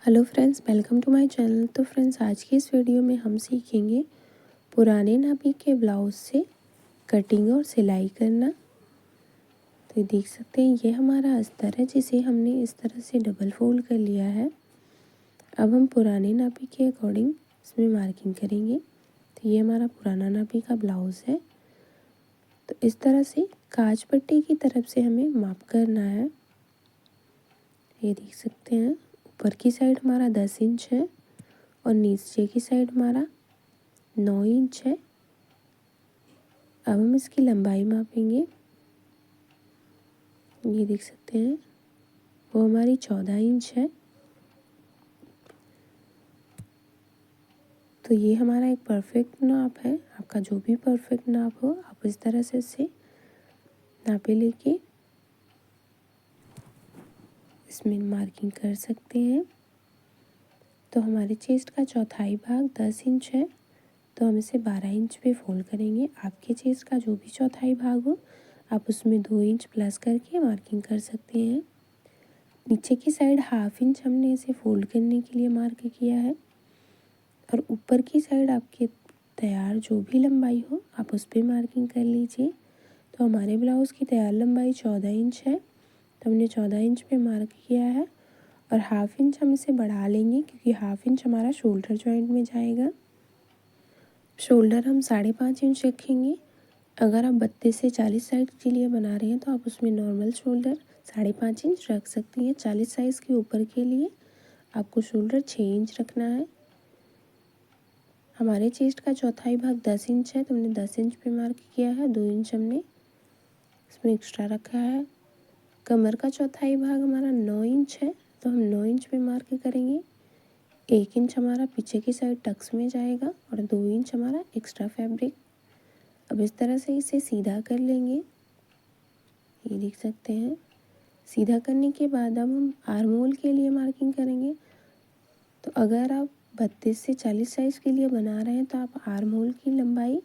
Hello friends, welcome to my channel. तो friends, आज की इस वीडियो में हम सीखेंगे पुराने नापी के ब्लाउज से कटिंग और सिलाई करना। तो ये देख सकते हैं, ये हमारा अस्तर है जिसे हमने इस तरह से डबल फोल्ड कर लिया है। अब हम पुराने नापी के अकॉर्डिंग इसमें मार्किंग करेंगे। तो ये हमारा पुराना नापी का ब्लाउज है। तो इस तरह से काज पट्टी की तरफ से हमें माप करना है। ये देख सकते हैं, ऊपर की साइड हमारा 10 इंच है और नीचे की साइड हमारा 9 इंच है। अब हम इसकी लंबाई मापेंगे। ये देख सकते हैं, वो हमारी 14 इंच है। तो ये हमारा एक परफेक्ट नाप है। आपका जो भी परफेक्ट नाप हो, आप इस तरह से इसे नापे लेके इसमें मार्किंग कर सकते हैं। तो हमारे चेस्ट का चौथाई भाग 10 इंच है, तो हम इसे 12 इंच पे फोल्ड करेंगे। आपके चेस्ट का जो भी चौथाई भाग हो, आप उसमें 2 इंच प्लस करके मार्किंग कर सकते हैं। नीचे की साइड हाफ इंच हमने इसे फोल्ड करने के लिए मार्क किया है और ऊपर की साइड आपके तैयार जो भी लंबाई हो, आप उस पर मार्किंग कर लीजिए। तो हमारे ब्लाउज़ की तैयार लंबाई 14 इंच है, तो हमने 14 इंच पे मार्क किया है और हाफ इंच हम इसे बढ़ा लेंगे क्योंकि हाफ इंच हमारा शोल्डर जॉइंट में जाएगा। शोल्डर हम 5.5 इंच रखेंगे। अगर आप 32 से 40 साइज के लिए बना रहे हैं तो आप उसमें नॉर्मल शोल्डर 5.5 इंच रख सकती हैं। 40 साइज़ के ऊपर के लिए आपको शोल्डर 6 इंच रखना है। हमारे चेस्ट का चौथाई भाग 10 इंच है, तो हमने 10 इंच पे मार्क किया है। 2 इंच हमने इसमें एक्स्ट्रा रखा है। कमर का चौथाई भाग हमारा 9 इंच है, तो हम 9 इंच पे मार्क करेंगे। 1 इंच हमारा पीछे की साइड टक्स में जाएगा और 2 इंच हमारा एक्स्ट्रा फैब्रिक। अब इस तरह से इसे सीधा कर लेंगे। ये देख सकते हैं, सीधा करने के बाद अब हम आर्म होल के लिए मार्किंग करेंगे। तो अगर आप 32 से 40 साइज़ के लिए बना रहे हैं तो आप आर्म होल की लंबाई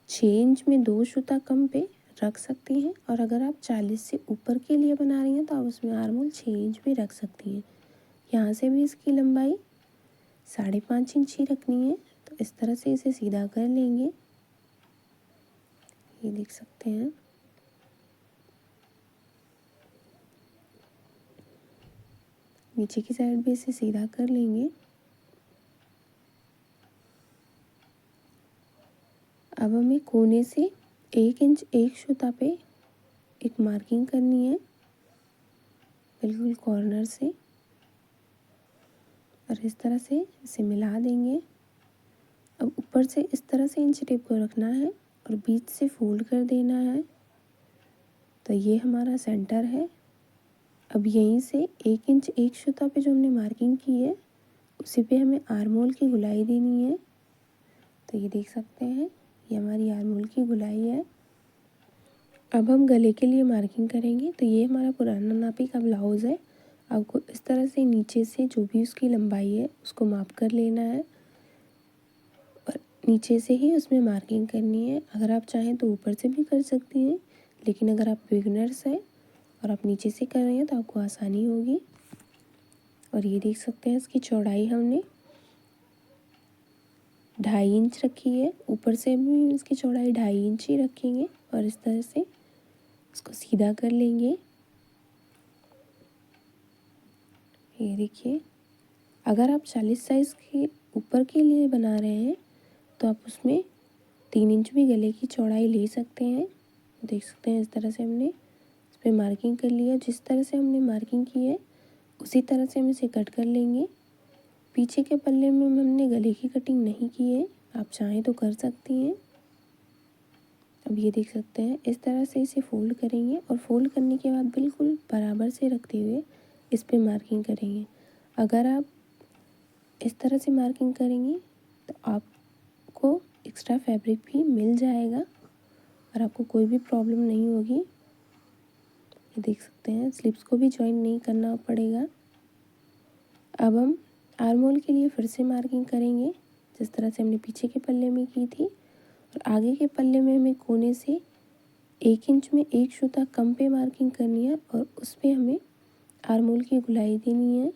6 इंच में 2 सूता कम पे रख सकती हैं, और अगर आप 40 से ऊपर के लिए बना रही हैं तो आप उसमें आर्म होल 6 इंच भी रख सकती हैं। यहाँ से भी इसकी लंबाई 5.5 इंच ही रखनी है। तो इस तरह से इसे सीधा कर लेंगे। ये देख सकते हैं, नीचे की साइड भी इसे सीधा कर लेंगे। अब हमें कोने से 1 इंच एक सूता पे एक मार्किंग करनी है, बिल्कुल कॉर्नर से, और इस तरह से इसे मिला देंगे। अब ऊपर से इस तरह से इंच टेप को रखना है और बीच से फोल्ड कर देना है। तो ये हमारा सेंटर है। अब यहीं से 1 इंच एक सूता पे जो हमने मार्किंग की है, उसी पे हमें आर्म होल की गुलाई देनी है। तो ये देख सकते हैं, ये हमारी आर्म होल की गुलाई है। अब हम गले के लिए मार्किंग करेंगे। तो ये हमारा पुराना नापी का ब्लाउज़ है। आपको इस तरह से नीचे से जो भी उसकी लंबाई है उसको माप कर लेना है और नीचे से ही उसमें मार्किंग करनी है। अगर आप चाहें तो ऊपर से भी कर सकती हैं, लेकिन अगर आप बिगनर्स हैं और आप नीचे से कर रहे हैं तो आपको आसानी होगी। और ये देख सकते हैं, इसकी चौड़ाई हमने 2.5 इंच रखी है। ऊपर से भी इसकी चौड़ाई 2.5 इंच ही रखेंगे और इस तरह से इसको सीधा कर लेंगे। ये देखिए, अगर आप 40 साइज़ के ऊपर के लिए बना रहे हैं तो आप उसमें 3 इंच भी गले की चौड़ाई ले सकते हैं। देख सकते हैं, इस तरह से हमने इस पर मार्किंग कर लिया। जिस तरह से हमने मार्किंग की है उसी तरह से हम इसे कट कर लेंगे। पीछे के पल्ले में हमने गले की कटिंग नहीं की है, आप चाहें तो कर सकती हैं। अब ये देख सकते हैं, इस तरह से इसे फोल्ड करेंगे और फोल्ड करने के बाद बिल्कुल बराबर से रखते हुए इस पे मार्किंग करेंगे। अगर आप इस तरह से मार्किंग करेंगी तो आपको एक्स्ट्रा फैब्रिक भी मिल जाएगा और आपको कोई भी प्रॉब्लम नहीं होगी। ये देख सकते हैं, स्लिप्स को भी जॉइन नहीं करना पड़ेगा। अब हम आर्म होल के लिए फिर से मार्किंग करेंगे, जिस तरह से हमने पीछे के पल्ले में की थी। और आगे के पल्ले में हमें कोने से 1 इंच में एक सूता कम पे मार्किंग करनी है और उस पर हमें आर्म होल की गुलाई देनी है।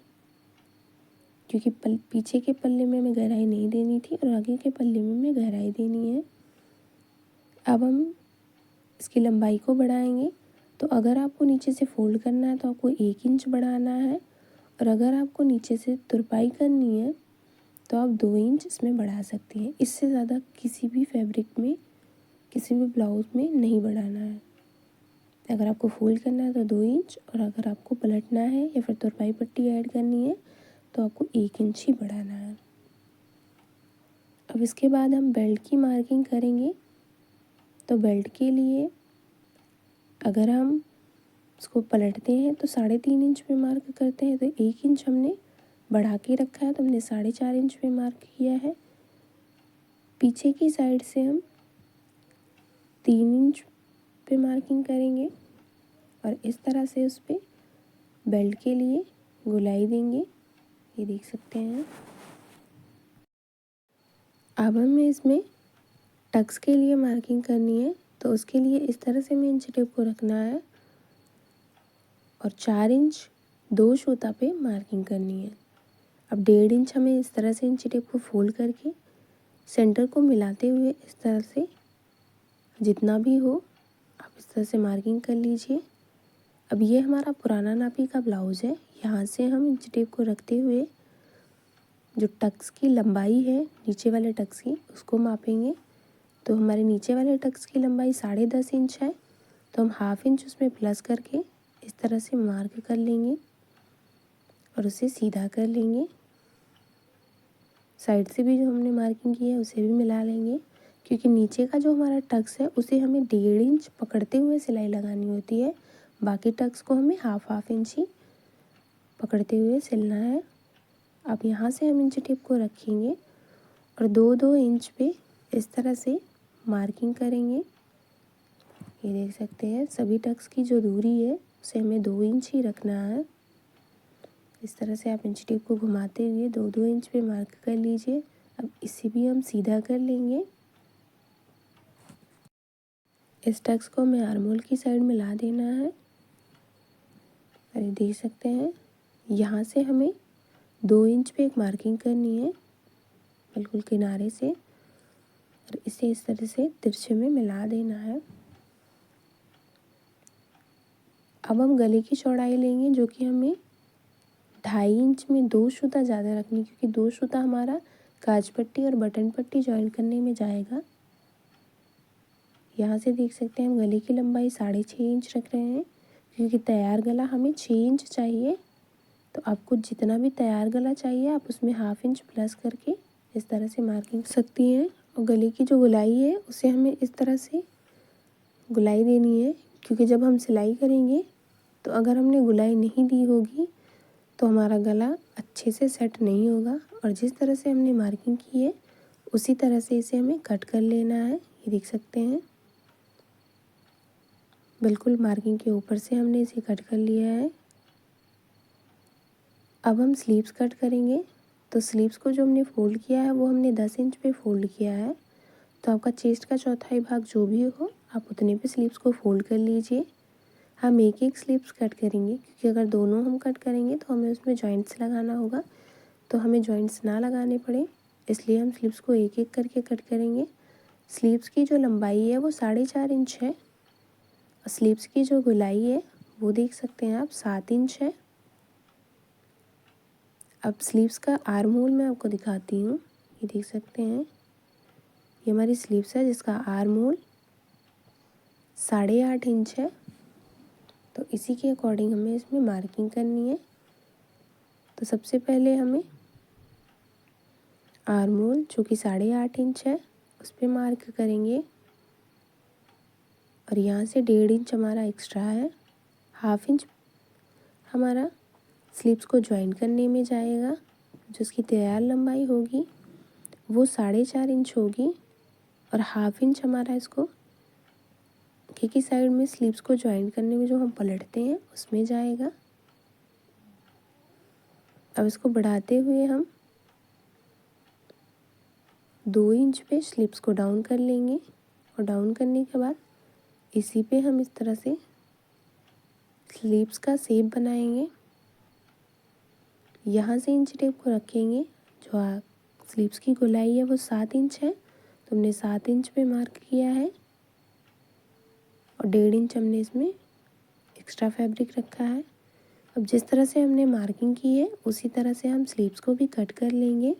क्योंकि पीछे के पल्ले में हमें गहराई नहीं देनी थी और आगे के पल्ले में हमें गहराई देनी है। अब हम इसकी लंबाई को बढ़ाएंगे। तो अगर आपको नीचे से फोल्ड करना है तो आपको 1 इंच बढ़ाना है, और अगर आपको नीचे से तुरपाई करनी है तो आप 2 इंच इसमें बढ़ा सकती हैं। इससे ज़्यादा किसी भी फैब्रिक में, किसी भी ब्लाउज में नहीं बढ़ाना है। अगर आपको फोल्ड करना है तो 2 इंच, और अगर आपको पलटना है या फिर तुरपाई पट्टी ऐड करनी है तो आपको 1 इंच ही बढ़ाना है। अब इसके बाद हम बेल्ट की मार्किंग करेंगे। तो बेल्ट के लिए अगर हम इसको पलटते हैं तो 3.5 इंच पे मार्क करते हैं, तो 1 इंच हमने बढ़ा के रखा है, तो हमने 4.5 इंच पे मार्क किया है। पीछे की साइड से हम 3 इंच पे मार्किंग करेंगे और इस तरह से उस पर बेल्ट के लिए गोलाई देंगे। ये देख सकते हैं। अब हमें इसमें टक्स के लिए मार्किंग करनी है, तो उसके लिए इस तरह से हमें इंच टेप को रखना है और 4 इंच 2 सूता पे मार्किंग करनी है। अब 1.5 इंच हमें इस तरह से इंच टेप को फोल्ड करके सेंटर को मिलाते हुए इस तरह से, जितना भी हो आप इस तरह से मार्किंग कर लीजिए। अब ये हमारा पुराना नापी का ब्लाउज़ है। यहाँ से हम इंच टेप को रखते हुए जो टक्स की लंबाई है नीचे वाले टक्स की, उसको मापेंगे। तो हमारे नीचे वाले टक्स की लंबाई 10.5 इंच है, तो हम 1/2 इंच उसमें प्लस करके इस तरह से मार्क कर लेंगे और उसे सीधा कर लेंगे। साइड से भी जो हमने मार्किंग की है उसे भी मिला लेंगे, क्योंकि नीचे का जो हमारा टक्स है उसे हमें 1.5 इंच पकड़ते हुए सिलाई लगानी होती है। बाकी टक्स को हमें हाफ इंच ही पकड़ते हुए सिलना है। अब यहाँ से हम इंच टेप को रखेंगे और 2-2 इंच पे इस तरह से मार्किंग करेंगे। ये देख सकते हैं, सभी टक्स की जो दूरी है उसे हमें 2 इंच ही रखना है। इस तरह से आप इंच टेप को घुमाते हुए 2-2 इंच पे मार्क कर लीजिए। अब इसे भी हम सीधा कर लेंगे। इस टक्स को हमें आर्महोल की साइड में ला देना है। और ये देख सकते हैं, यहाँ से हमें 2 इंच पे एक मार्किंग करनी है बिल्कुल किनारे से, और इसे इस तरह से तिरछे में मिला देना है। अब हम गले की चौड़ाई लेंगे, जो कि हमें 2.5 इंच में 2 सूता ज़्यादा रखनी, क्योंकि 2 सूता हमारा काज पट्टी और बटन पट्टी ज्वाइन करने में जाएगा। यहाँ से देख सकते हैं हम गले की लंबाई 6.5 इंच रख रहे हैं, क्योंकि तैयार गला हमें 6 इंच चाहिए। तो आपको जितना भी तैयार गला चाहिए आप उसमें 1/2 इंच प्लस करके इस तरह से मार्किंग कर सकती हैं। और गले की जो गोलाई है उसे हमें इस तरह से गोलाई देनी है, क्योंकि जब हम सिलाई करेंगे तो अगर हमने गोलाई नहीं दी होगी तो हमारा गला अच्छे से सेट नहीं होगा। और जिस तरह से हमने मार्किंग की है उसी तरह से इसे हमें कट कर लेना है। ये देख सकते हैं, बिल्कुल मार्किंग के ऊपर से हमने इसे कट कर लिया है। अब हम स्लीव्स कट करेंगे। तो स्लीव्स को जो हमने फ़ोल्ड किया है वो हमने 10 इंच पे फ़ोल्ड किया है। तो आपका चेस्ट का चौथाई भाग जो भी हो आप उतने पे स्लीव्स को फ़ोल्ड कर लीजिए। हम एक एक स्लीव्स कट करेंगे, क्योंकि अगर दोनों हम कट करेंगे तो हमें उसमें जॉइंट्स लगाना होगा, तो हमें जॉइंट्स ना लगाने पड़े इसलिए हम स्लीव्स को एक एक करके कट करेंगे। स्लीव्स की जो लंबाई है वो 4.5 इंच है, और स्लीव्स की जो गोलाई है वो देख सकते हैं आप 7 इंच है। अब स्लीव्स का आर्म होल मैं आपको दिखाती हूँ। ये देख सकते हैं, ये हमारी स्लीव्स है जिसका आर्म होल 8.5 इंच है। तो इसी के अकॉर्डिंग हमें इसमें मार्किंग करनी है। तो सबसे पहले हमें आर्म होल जो कि 8.5 इंच है उस पर मार्क करेंगे, और यहाँ से 1.5 इंच हमारा एक्स्ट्रा है। 1/2 इंच हमारा स्लीव्स को ज्वाइन करने में जाएगा। जिसकी तैयार लंबाई होगी वो 4.5 इंच होगी, और 1/2 इंच हमारा इसको की साइड में स्लीव्स को ज्वाइन करने में जो हम पलटते हैं उसमें जाएगा। अब इसको बढ़ाते हुए हम 2 इंच पे स्लीव्स को डाउन कर लेंगे, और डाउन करने के बाद इसी पे हम इस तरह से स्लीव्स का शेप बनाएंगे। यहाँ से इंच टेप को रखेंगे। जो स्लीव्स की गोलाई है वो 7 इंच है, तो हमने 7 इंच पे मार्क किया है और 1.5 इंच हमने इसमें एक्स्ट्रा फैब्रिक रखा है। अब जिस तरह से हमने मार्किंग की है उसी तरह से हम स्लीव्स को भी कट कर लेंगे।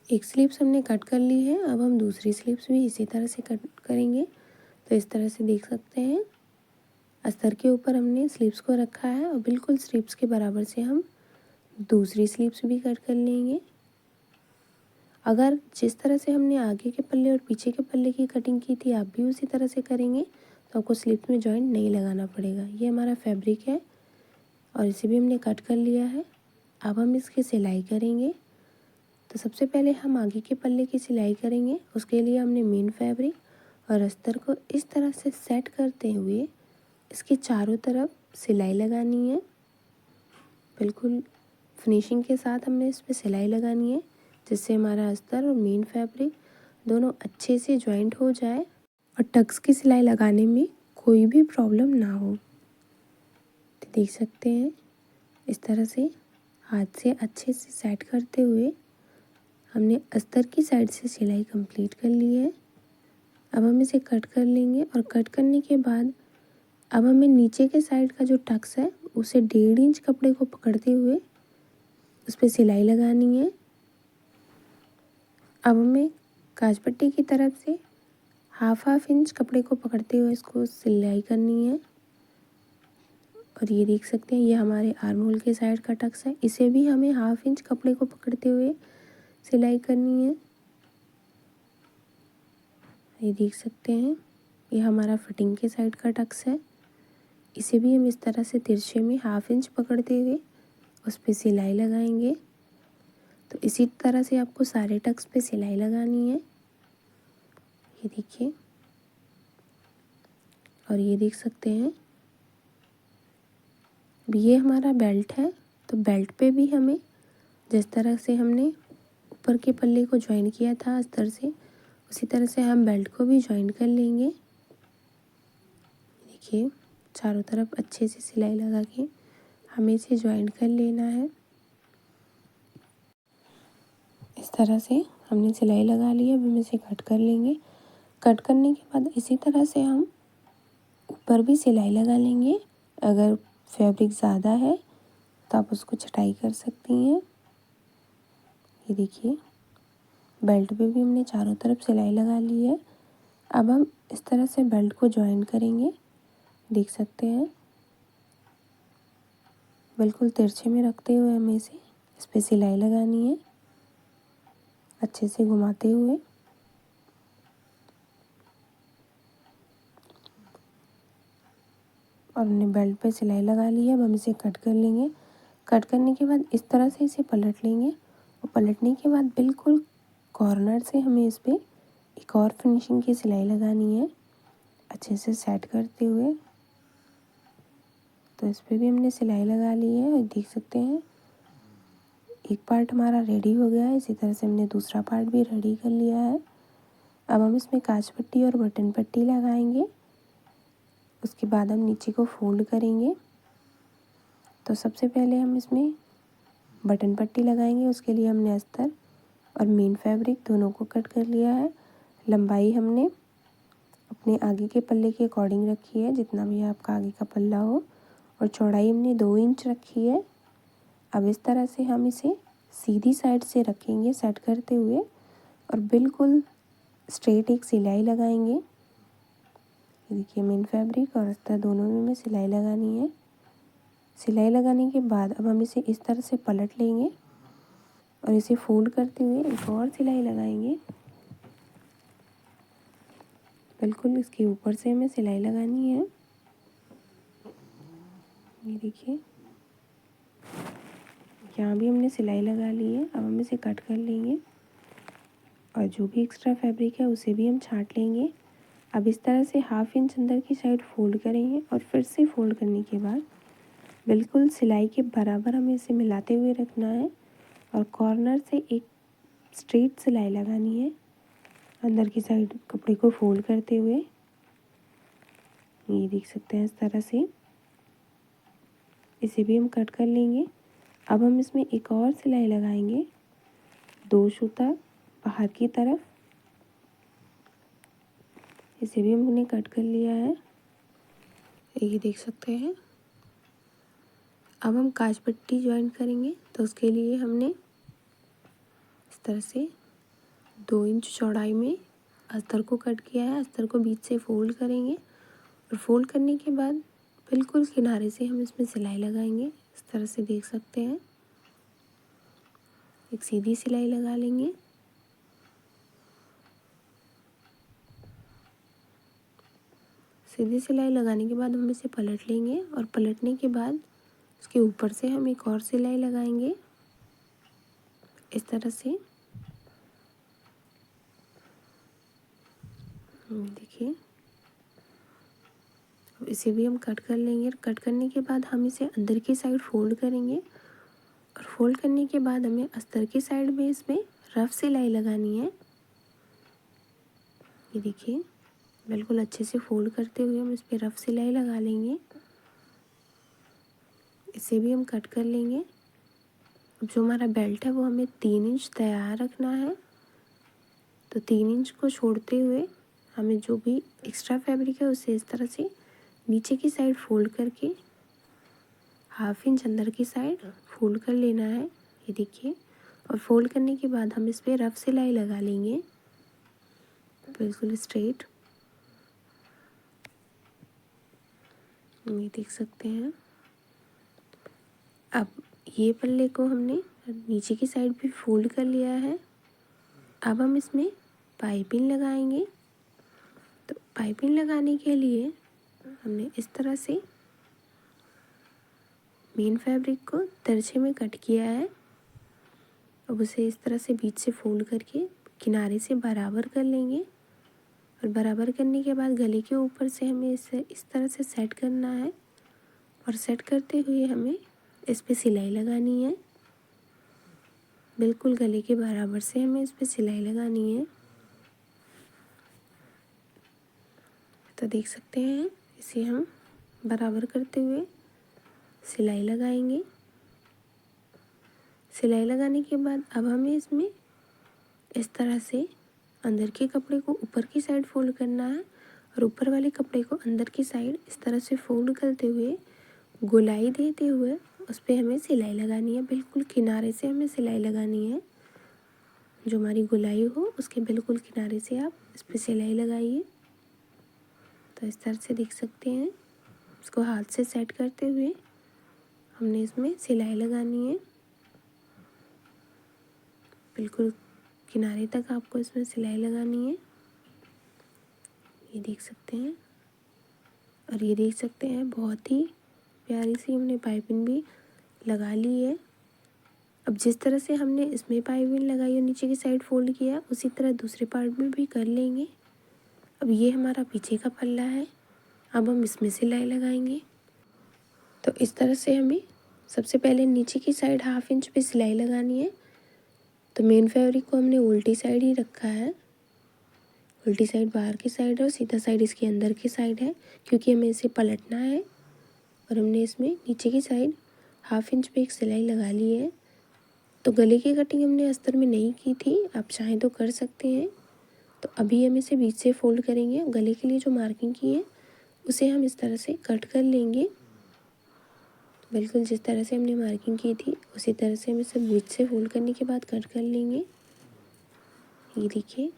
एक स्लीव्स हमने कट कर ली है, अब हम दूसरी स्लीव्स भी इसी तरह से कट करेंगे। तो इस तरह से देख सकते हैं अस्तर के ऊपर हमने स्लीव्स को रखा है और बिल्कुल स्लीव्स के बराबर से हम दूसरी स्लीव्स भी कट कर लेंगे। अगर जिस तरह से हमने आगे के पल्ले और पीछे के पल्ले की कटिंग की थी आप भी उसी तरह से करेंगे तो आपको स्लीव्स में जॉइंट नहीं लगाना पड़ेगा। ये हमारा फैब्रिक है और इसे भी हमने कट कर लिया है। अब हम इसकी सिलाई करेंगे। तो सबसे पहले हम आगे के पल्ले की सिलाई करेंगे। उसके लिए हमने मेन फैब्रिक और अस्तर को इस तरह से सेट करते हुए इसके चारों तरफ सिलाई लगानी है। बिल्कुल फिनिशिंग के साथ हमें इस पर सिलाई लगानी है जिससे हमारा अस्तर और मेन फैब्रिक दोनों अच्छे से जॉइंट हो जाए और टक्स की सिलाई लगाने में कोई भी प्रॉब्लम ना हो। तो देख सकते हैं इस तरह से हाथ से अच्छे से सेट करते हुए हमने अस्तर की साइड से सिलाई कंप्लीट कर ली है। अब हम इसे कट कर लेंगे और कट करने के बाद अब हमें नीचे के साइड का जो टक्स है उसे 1.5 इंच कपड़े को पकड़ते हुए उस पर सिलाई लगानी है। अब हमें काज पट्टी की तरफ से हाफ इंच कपड़े को पकड़ते हुए इसको सिलाई करनी है। और ये देख सकते हैं ये हमारे आर्म होल के साइड का टक्स है, इसे भी हमें हाफ इंच कपड़े को पकड़ते हुए सिलाई करनी है। ये देख सकते हैं ये हमारा फिटिंग के साइड का टक्स है, इसे भी हम इस तरह से तिरछे में हाफ इंच पकड़ते हुए उस पर सिलाई लगाएंगे। तो इसी तरह से आपको सारे टक्स पे सिलाई लगानी है। ये देखिए और ये देख सकते हैं अब ये हमारा बेल्ट है, तो बेल्ट पे भी हमें जिस तरह से हमने ऊपर के पल्ले को ज्वाइन किया था अस्तर से उसी तरह से हम बेल्ट को भी ज्वाइन कर लेंगे। देखिए चारों तरफ अच्छे से सिलाई लगा के हमें इसे ज्वाइन कर लेना है। इस तरह से हमने सिलाई लगा ली है, अब हम इसे कट कर लेंगे। कट करने के बाद इसी तरह से हम ऊपर भी सिलाई लगा लेंगे। अगर फैब्रिक ज़्यादा है तो आप उसको छटाई कर सकती हैं। ये देखिए बेल्ट पे भी हमने चारों तरफ सिलाई लगा ली है। अब हम इस तरह से बेल्ट को ज्वाइन करेंगे। देख सकते हैं बिल्कुल तिरछे में रखते हुए हमें इसे इस पर सिलाई लगानी है अच्छे से घुमाते हुए। और हमने बेल्ट पे सिलाई लगा ली है, अब हम इसे कट कर लेंगे। कट करने के बाद इस तरह से इसे पलट लेंगे और पलटने के बाद बिल्कुल कॉर्नर से हमें इस पर एक और फिनिशिंग की सिलाई लगानी है अच्छे से सेट करते हुए। तो इस पर भी हमने सिलाई लगा ली है और देख सकते हैं एक पार्ट हमारा रेडी हो गया है। इसी तरह से हमने दूसरा पार्ट भी रेडी कर लिया है। अब हम इसमें काज पट्टी और बटन पट्टी लगाएंगे। उसके बाद हम नीचे को फोल्ड करेंगे। तो सबसे पहले हम इसमें बटन पट्टी लगाएंगे। उसके लिए हमने अस्तर और मेन फैब्रिक दोनों को कट कर लिया है। लंबाई हमने अपने आगे के पल्ले के अकॉर्डिंग रखी है, जितना भी आपका आगे का पल्ला हो, और चौड़ाई हमने 2 इंच रखी है। अब इस तरह से हम इसे सीधी साइड से रखेंगे सेट करते हुए और बिल्कुल स्ट्रेट एक सिलाई लगाएंगे। ये देखिए मेन फैब्रिक और अस्तर दोनों में हमें सिलाई लगानी है। सिलाई लगाने के बाद अब हम इसे इस तरह से पलट लेंगे और इसे फोल्ड करते हुए एक और सिलाई लगाएंगे। बिल्कुल इसके ऊपर से हमें सिलाई लगानी है। ये देखिए यहाँ भी हमने सिलाई लगा ली है। अब हम इसे कट कर लेंगे और जो भी एक्स्ट्रा फैब्रिक है उसे भी हम छांट लेंगे। अब इस तरह से हाफ इंच अंदर की साइड फोल्ड करेंगे और फिर से फोल्ड करने के बाद बिल्कुल सिलाई के बराबर हमें इसे मिलाते हुए रखना है और कॉर्नर से एक स्ट्रेट सिलाई लगानी है अंदर की साइड कपड़े को फोल्ड करते हुए। ये देख सकते हैं इस तरह से। इसे भी हम कट कर लेंगे। अब हम इसमें एक और सिलाई लगाएंगे, 2 सूता बाहर की तरफ। इसे भी हमने कट कर लिया है, ये देख सकते हैं। अब हम काज पट्टी ज्वाइन करेंगे, तो उसके लिए हमने इस तरह से 2 इंच चौड़ाई में अस्तर को कट किया है। अस्तर को बीच से फोल्ड करेंगे और फोल्ड करने के बाद बिल्कुल किनारे से हम इसमें सिलाई लगाएंगे। इस तरह से देख सकते हैं, एक सीधी सिलाई लगा लेंगे। सीधी सिलाई लगाने के बाद हम इसे पलट लेंगे और पलटने के बाद उसके ऊपर से हम एक और सिलाई लगाएंगे इस तरह से। देखिए, अब इसे भी हम कट कर लेंगे। कट करने के बाद हम इसे अंदर की साइड फोल्ड करेंगे और फोल्ड करने के बाद हमें अस्तर की साइड में इसमें रफ सिलाई लगानी है। ये देखिए, बिल्कुल अच्छे से फोल्ड करते हुए हम इस पर रफ सिलाई लगा लेंगे। इसे भी हम कट कर लेंगे। अब जो हमारा बेल्ट है वो हमें 3 इंच तैयार रखना है, तो 3 इंच को छोड़ते हुए हमें जो भी एक्स्ट्रा फैब्रिक है उसे इस तरह से नीचे की साइड फोल्ड करके 1/2 इंच अंदर की साइड फोल्ड कर लेना है। ये देखिए, और फोल्ड करने के बाद हम इस पर रफ सिलाई लगा लेंगे बिल्कुल स्ट्रेट। ये देख सकते हैं। अब ये पल्ले को हमने नीचे की साइड भी फोल्ड कर लिया है। अब हम इसमें पाइपिंग लगाएंगे। तो पाइपिंग लगाने के लिए हमने इस तरह से मेन फैब्रिक को तिरछे में कट किया है। अब उसे इस तरह से बीच से फोल्ड करके किनारे से बराबर कर लेंगे और बराबर करने के बाद गले के ऊपर से हमें इसे इस तरह से सेट करना है और सेट करते हुए हमें इस पे सिलाई लगानी है। बिल्कुल गले के बराबर से हमें इस पे सिलाई लगानी है। तो देख सकते हैं, इसे हम बराबर करते हुए सिलाई लगाएंगे। सिलाई लगाने के बाद अब हमें इसमें इस तरह से अंदर के कपड़े को ऊपर की साइड फोल्ड करना है और ऊपर वाले कपड़े को अंदर की साइड इस तरह से फोल्ड करते हुए गोलाई देते हुए उस पर हमें सिलाई लगानी है। बिल्कुल किनारे से हमें सिलाई लगानी है। जो हमारी गोलाई हो उसके बिल्कुल किनारे से आप इस पर सिलाई लगाइए। तो इस तरह से देख सकते हैं, इसको हाथ से सेट करते हुए हमने इसमें सिलाई लगानी है। बिल्कुल किनारे तक आपको इसमें सिलाई लगानी है। ये देख सकते हैं, और ये देख सकते हैं बहुत ही प्यारी सी हमने पाइपिंग भी लगा ली है। अब जिस तरह से हमने इसमें पाइपिंग लगाई और नीचे की साइड फोल्ड किया, उसी तरह दूसरे पार्ट में भी कर लेंगे। अब ये हमारा पीछे का पल्ला है, अब हम इसमें सिलाई लगाएंगे। तो इस तरह से हमें सबसे पहले नीचे की साइड 1/2 इंच पे सिलाई लगानी है। तो मेन फैब्रिक को हमने उल्टी साइड ही रखा है। उल्टी साइड बाहर की साइड है और सीधा साइड इसके अंदर की साइड है, क्योंकि हमें इसे पलटना है। और हमने इसमें नीचे की साइड 1/2 इंच पे एक सिलाई लगा ली है। तो गले की कटिंग हमने अस्तर में नहीं की थी, आप चाहें तो कर सकते हैं। तो अभी हम इसे बीच से फोल्ड करेंगे। गले के लिए जो मार्किंग की है उसे हम इस तरह से कट कर लेंगे। बिल्कुल जिस तरह से हमने मार्किंग की थी उसी तरह से हम इसे बीच से फोल्ड करने के बाद कट कर लेंगे। ये देखिए,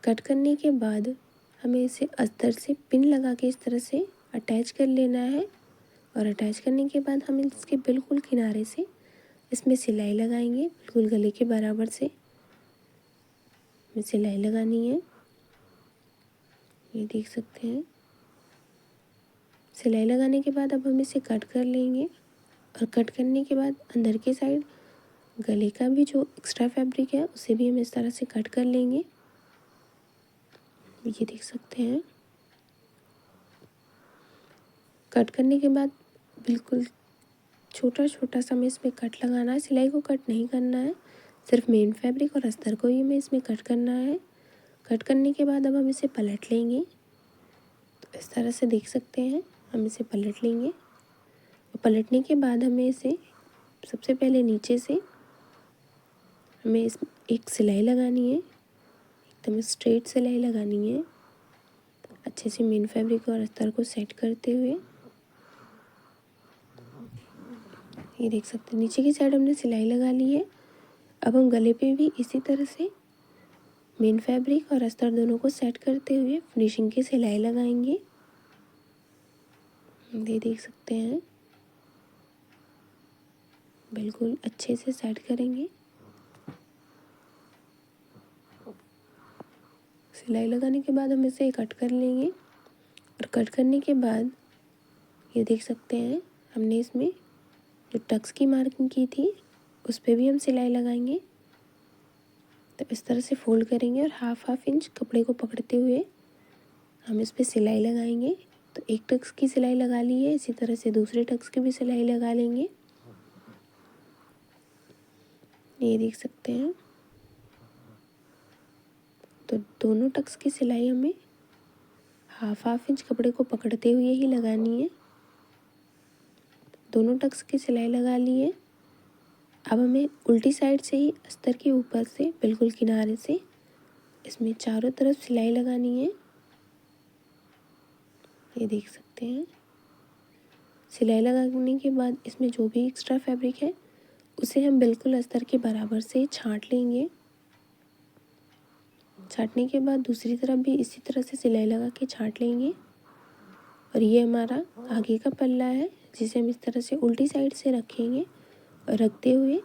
कट करने के बाद हमें इसे अस्तर से पिन लगा के इस तरह से अटैच कर लेना है। और अटैच करने के बाद हम इसके बिल्कुल किनारे से इसमें सिलाई लगाएंगे। बिल्कुल गले के बराबर से हमें सिलाई लगानी है। ये देख सकते हैं, सिलाई लगाने के बाद अब हम इसे कट कर लेंगे। और कट करने के बाद अंदर की साइड गले का भी जो एक्स्ट्रा फैब्रिक है उसे भी हम इस तरह से कट कर लेंगे। ये देख सकते हैं, कट करने के बाद बिल्कुल छोटा छोटा सा हमें इसमें कट लगाना है। सिलाई को कट नहीं करना है, सिर्फ मेन फैब्रिक और अस्तर को ही हमें इसमें कट करना है। कट करने के बाद अब हम इसे पलट लेंगे। तो इस तरह से देख सकते हैं, हम इसे पलट लेंगे पलटने के बाद हमें इसे सबसे पहले नीचे से हमें इस एक सिलाई लगानी है, एकदम स्ट्रेट सिलाई लगानी है, अच्छे से मेन फैब्रिक और अस्तर को सेट करते हुए। ये देख सकते हैं नीचे की साइड हमने सिलाई लगा ली है। अब हम गले पे भी इसी तरह से मेन फैब्रिक और अस्तर दोनों को सेट करते हुए फिनिशिंग की सिलाई लगाएंगे। ये देख सकते हैं बिल्कुल अच्छे से सेट करेंगे। सिलाई लगाने के बाद हम इसे कट कर लेंगे और कट करने के बाद ये देख सकते हैं हमने इसमें जो टक्स की मार्किंग की थी उस पर भी हम सिलाई लगाएंगे। तो इस तरह से फोल्ड करेंगे और हाफ इंच कपड़े को पकड़ते हुए हम इस पर सिलाई लगाएंगे। तो एक टक्स की सिलाई लगा ली है, इसी तरह से दूसरे टक्स की भी सिलाई लगा लेंगे। ये देख सकते हैं तो दोनों टक्स की सिलाई हमें हाफ इंच कपड़े को पकड़ते हुए ही लगानी है। दोनों टक्स की सिलाई लगा ली है। अब हमें उल्टी साइड से ही अस्तर के ऊपर से बिल्कुल किनारे से इसमें चारों तरफ सिलाई लगानी है। ये देख सकते हैं सिलाई लगाने के बाद इसमें जो भी एक्स्ट्रा फैब्रिक है उसे हम बिल्कुल अस्तर के बराबर से छांट लेंगे। छांटने के बाद दूसरी तरफ भी इसी तरह से सिलाई लगा के छांट लेंगे। और ये हमारा आगे का पल्ला है जिसे हम इस तरह से उल्टी साइड से रखेंगे और रखते हुए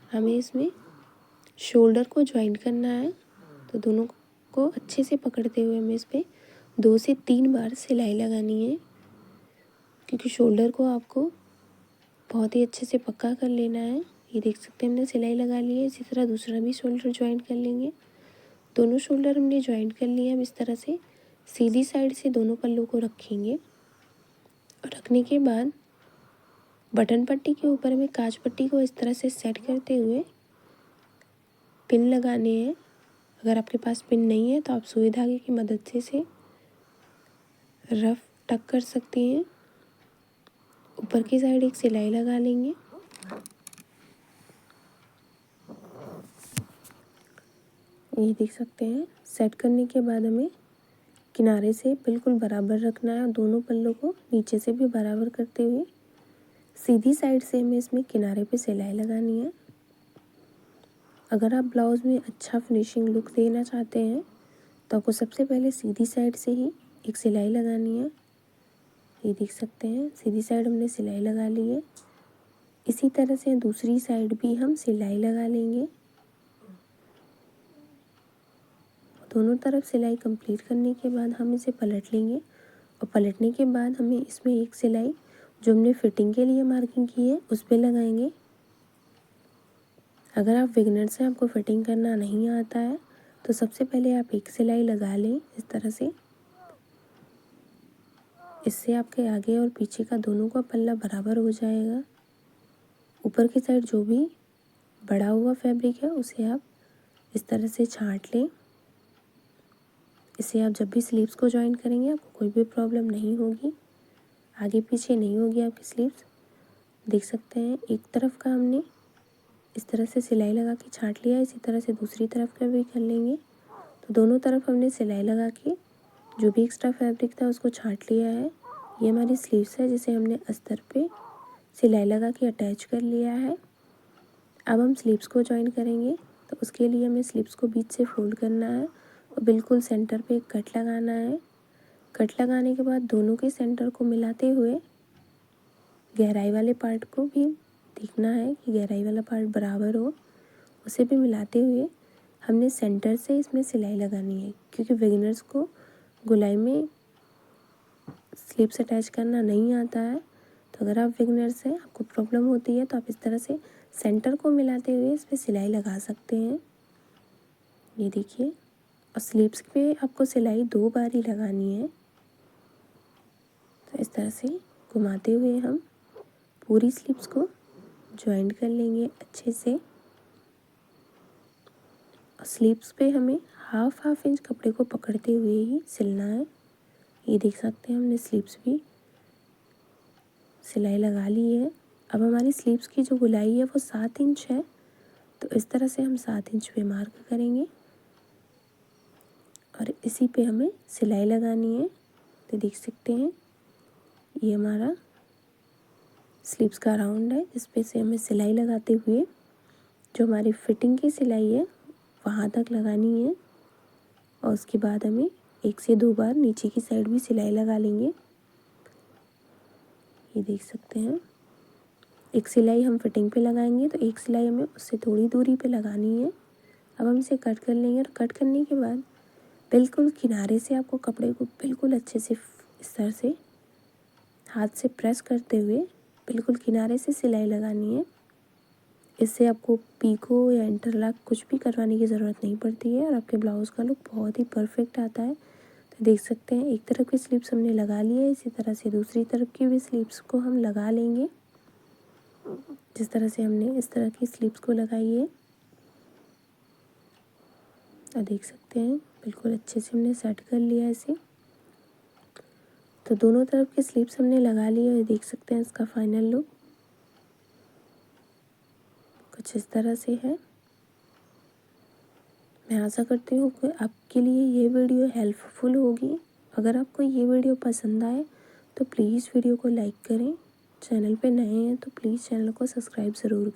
हमें इसमें शोल्डर को ज्वाइन करना है। तो दोनों को अच्छे से पकड़ते हुए हमें इस पर 2 से 3 बार सिलाई लगानी है, क्योंकि शोल्डर को आपको बहुत ही अच्छे से पक्का कर लेना है। ये देख सकते हैं हमने सिलाई लगा ली है। इसी तरह दूसरा भी शोल्डर ज्वाइन कर लेंगे। दोनों शोल्डर हमने ज्वाइन कर लिए। हम इस तरह से सीधी साइड से दोनों पल्लों को रखेंगे और रखने के बाद बटन पट्टी के ऊपर हमें काज पट्टी को इस तरह से सेट करते हुए पिन लगाने हैं। अगर आपके पास पिन नहीं है तो आप सुई धागे की मदद से इसे रफ टक कर सकती हैं। ऊपर की साइड एक सिलाई लगा लेंगे। ये देख सकते हैं सेट करने के बाद हमें किनारे से बिल्कुल बराबर रखना है और दोनों पल्लों को नीचे से भी बराबर करते हुए सीधी साइड से हमें इसमें किनारे पे सिलाई लगानी है। अगर आप ब्लाउज़ में अच्छा फिनिशिंग लुक देना चाहते हैं तो आपको सबसे पहले सीधी साइड से ही एक सिलाई लगानी है। ये देख सकते हैं सीधी साइड हमने सिलाई लगा ली है। इसी तरह से दूसरी साइड भी हम सिलाई लगा लेंगे। दोनों तरफ सिलाई कंप्लीट करने के बाद हम इसे पलट लेंगे और पलटने के बाद हमें इसमें एक सिलाई जो हमने फिटिंग के लिए मार्किंग की है उस पर लगाएंगे। अगर आप बिगिनर से आपको फिटिंग करना नहीं आता है तो सबसे पहले आप एक सिलाई लगा लें इस तरह से। इससे आपके आगे और पीछे का दोनों का पल्ला बराबर हो जाएगा। ऊपर की साइड जो भी बढ़ा हुआ फैब्रिक है उसे आप इस तरह से छांट लें। इससे आप जब भी स्लीव्स को ज्वाइन करेंगे आपको कोई भी प्रॉब्लम नहीं होगी, आगे पीछे नहीं होगी आपकी स्लीव्स। देख सकते हैं एक तरफ का हमने इस तरह से सिलाई लगा के छांट लिया है। इसी तरह से दूसरी तरफ का भी कर लेंगे। तो दोनों तरफ हमने सिलाई लगा के जो भी एक्स्ट्रा फैब्रिक था उसको छांट लिया है। ये हमारी स्लीव्स है जिसे हमने अस्तर पे सिलाई लगा के अटैच कर लिया है। अब हम स्लीव्स को ज्वाइन करेंगे तो उसके लिए हमें स्लीव्स को बीच से फोल्ड करना है और बिल्कुल सेंटर पे एक कट लगाना है। कट लगाने के बाद दोनों के सेंटर को मिलाते हुए गहराई वाले पार्ट को भी देखना है कि गहराई वाला पार्ट बराबर हो, उसे भी मिलाते हुए हमने सेंटर से इसमें सिलाई लगानी है, क्योंकि बिगिनर्स को गोलाई में स्लीव्स अटैच करना नहीं आता है। तो अगर आप बिगिनर्स हैं, आपको प्रॉब्लम होती है तो आप इस तरह से सेंटर को मिलाते हुए इस पर सिलाई लगा सकते हैं। ये देखिए और स्लीव्स पे आपको सिलाई 2 बार ही लगानी है। तो इस तरह से घुमाते हुए हम पूरी स्लीव्स को ज्वाइन कर लेंगे अच्छे से। और स्लीव्स पे हमें हाफ इंच कपड़े को पकड़ते हुए ही सिलना है। ये देख सकते हैं हमने स्लीव्स भी सिलाई लगा ली है। अब हमारी स्लीव्स की जो गोलाई है वो 7 इंच है, तो इस तरह से हम 7 इंच पे मार्क करेंगे और इसी पे हमें सिलाई लगानी है। तो देख सकते हैं ये हमारा स्लीव्स का राउंड है, इस पे से हमें सिलाई लगाते हुए जो हमारी फिटिंग की सिलाई है वहाँ तक लगानी है और उसके बाद हमें 1 से 2 बार नीचे की साइड भी सिलाई लगा लेंगे। ये देख सकते हैं एक सिलाई हम फिटिंग पे लगाएंगे तो एक सिलाई हमें उससे थोड़ी दूरी पे लगानी है। अब हम इसे कट कर लेंगे और कट करने के बाद बिल्कुल किनारे से आपको कपड़े को बिल्कुल अच्छे से इस तरह से हाथ से प्रेस करते हुए बिल्कुल किनारे से सिलाई लगानी है। इससे आपको पीको या इंटरलॉक कुछ भी करवाने की ज़रूरत नहीं पड़ती है और आपके ब्लाउज़ का लुक बहुत ही परफेक्ट आता है। तो देख सकते हैं एक तरफ की स्लीव्स हमने लगा ली है, इसी तरह से दूसरी तरफ की भी स्लीव्स को हम लगा लेंगे। जिस तरह से हमने इस तरह की स्लीव्स को लगाई है और देख सकते हैं बिल्कुल अच्छे से हमने सेट कर लिया इसे। तो दोनों तरफ की स्लीव्स हमने लगा ली है और देख सकते हैं इसका फाइनल लुक कुछ इस तरह से है। मैं आशा करती हूँ कि आपके लिए ये वीडियो हेल्पफुल होगी। अगर आपको ये वीडियो पसंद आए तो प्लीज़ वीडियो को लाइक करें। चैनल पे नए हैं तो प्लीज़ चैनल को सब्सक्राइब ज़रूर करें।